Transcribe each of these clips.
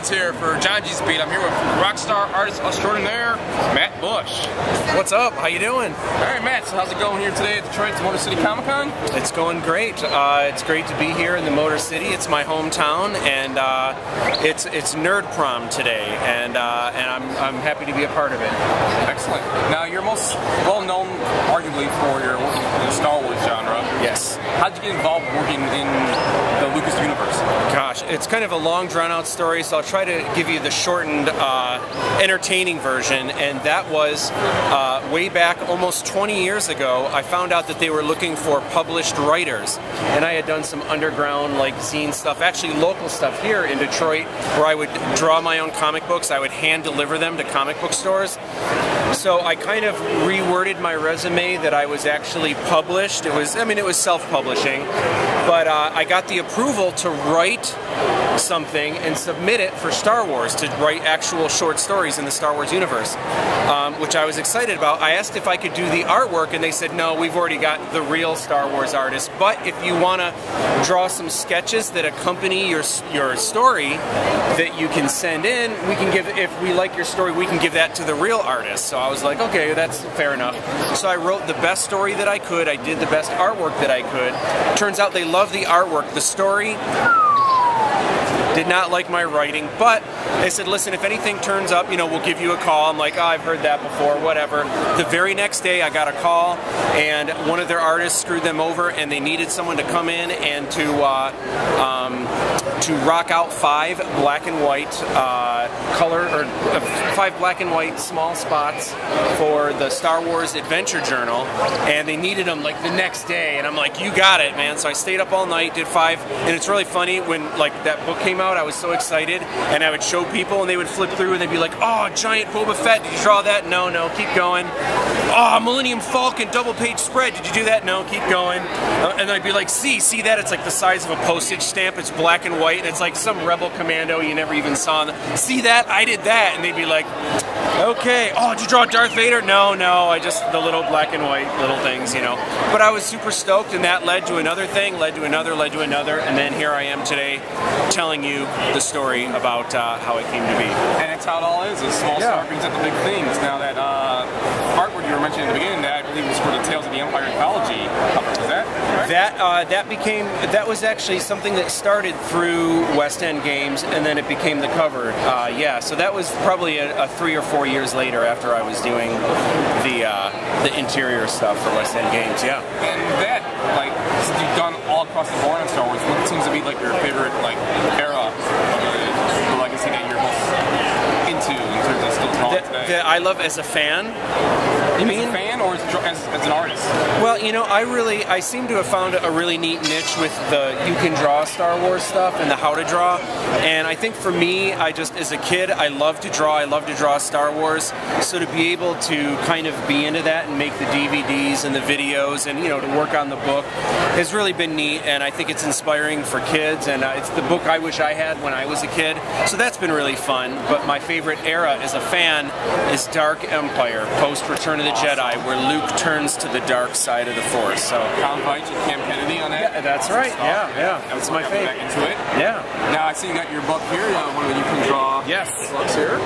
Here for John G's Beat. I'm here with rockstar artist extraordinaire Matt Busch. What's up? How you doing? All right, Matt. So how's it going here today at Detroit's Motor City Comic Con? It's going great. It's great to be here in the Motor City. It's my hometown, and it's Nerd Prom today, and I'm happy to be a part of it. Excellent. Now, you're most well known, arguably, for your work in the Star Wars genre. Yes. How did you get involved working in the Lucas universe? Gosh, it's kind of a long, drawn-out story, so I'll try to give you the shortened, entertaining version. And that was way back, almost 20 years ago. I found out that they were looking for published writers, and I had done some underground, like zine stuff, actually local stuff here in Detroit, where I would draw my own comic books. I would hand deliver them to comic book stores. So I kind of reworded my resume that I was actually published. It was self-publishing, but I got the approval to write something and submit it for Star Wars, to write actual short stories in the Star Wars universe, which I was excited about. I asked if I could do the artwork, and they said, no, we've already got the real Star Wars artist, but if you want to draw some sketches that accompany your story that you can send in, we can give, if we like your story, we can give that to the real artist. So I was like, okay, that's fair enough. So I wrote the best story that I could. I did the best artwork that I could. Turns out they loved the artwork. The story did not like my writing, but they said, listen, if anything turns up, you know, we'll give you a call. I'm like, oh, I've heard that before, whatever. The very next day, I got a call, and one of their artists screwed them over, and they needed someone to come in and to rock out 5 black and white five black and white small spots for the Star Wars Adventure Journal, and they needed them like the next day, and I'm like, you got it, man. So I stayed up all night, did 5, and it's really funny when like that book came out, I was so excited, and I would show people, and they would flip through, and they'd be like, oh, giant Boba Fett, did you draw that? No, keep going. Oh, Millennium Falcon double-page spread, did you do that? No, keep going. And I'd be like, see that? It's like the size of a postage stamp, it's black and white, and it's like some rebel commando you never even saw. See that? I did that. And they'd be like, okay. Oh, did you draw Darth Vader? No, I just, the little black and white little things, you know. But I was super stoked, and that led to another thing, led to another, and then here I am today telling you the story about how it came to be. And that's how it all is. A small star brings up the big things. Now that artwork you were mentioning in the beginning, that I believe was for the Tales of the Empire anthology cover. Was that right? That was actually something that started through West End Games, and then it became the cover. Yeah, so that was probably a 3 or 4 years later after I was doing the interior stuff for West End Games. Yeah. And that, like, since you've done all across the board on Star Wars, what seems to be like your favorite like era of the legacy that you're most into in terms of still drawing today? That I love as a fan. You mean? As a fan or as an artist? Well, you know, I seem to have found a really neat niche with the you can draw Star Wars stuff and the how to draw. And I think for me, as a kid, I love to draw. I love to draw Star Wars. So to be able to kind of be into that and make the DVDs and the videos and, you know, to work on the book has really been neat. And I think it's inspiring for kids. And it's the book I wish I had when I was a kid. So that's been really fun. But my favorite era as a fan is Dark Empire, post Return of the Jedi, where Luke turns to the dark side of the Force. So Tom Veitch and Cam Kennedy on that? Yeah, that's right. Yeah. That's my favorite. Back into it. Yeah. Now I see you got your book here, one that you can draw. Yes. Books here.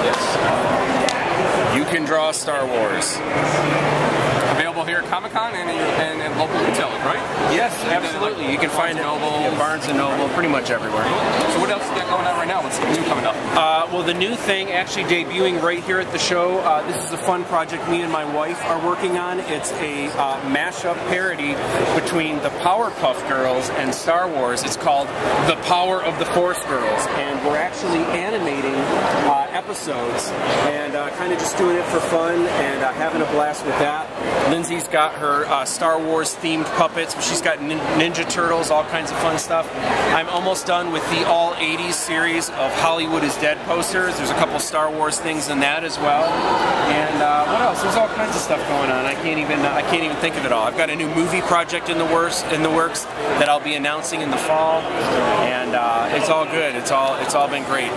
Yes. You Can Draw Star Wars. Available here at Comic-Con and local retailers, right? Yes, absolutely. You can find it at Barnes & Noble, pretty much everywhere. So what else is going on right now? What's new coming up? Well, the new thing actually debuting right here at the show, this is a fun project me and my wife are working on. It's a mashup parody between the Powerpuff Girls and Star Wars. It's called The Power of the Force Girls, and we're actually animating episodes and kind of just doing it for fun and having a blast with that. Lindsay's got her Star Wars themed puppets, but she's got Ninja Turtles, all kinds of fun stuff. I'm almost done with the all 80s series of Hollywood is Dead Dead posters. There's a couple Star Wars things in that as well. And what else? There's all kinds of stuff going on. I can't even think of it all. I've got a new movie project in the works that I'll be announcing in the fall, and it's all good. It's all been great.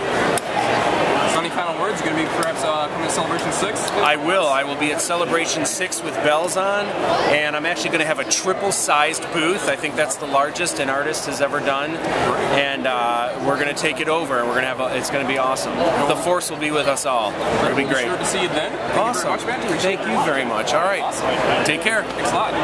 So any final words? You're going to be perhaps coming to Celebration 6? I will be at Celebration 6 with bells on, and I'm actually going to have a triple-sized booth. I think that's the largest an artist has ever done, and we're going to take it over, and it's going to be awesome. The Force will be with us all. It'll be great. Sure to see you then. Awesome. Thank you very much, man. Thank you very much. All right. Awesome. Take care. Thanks a lot.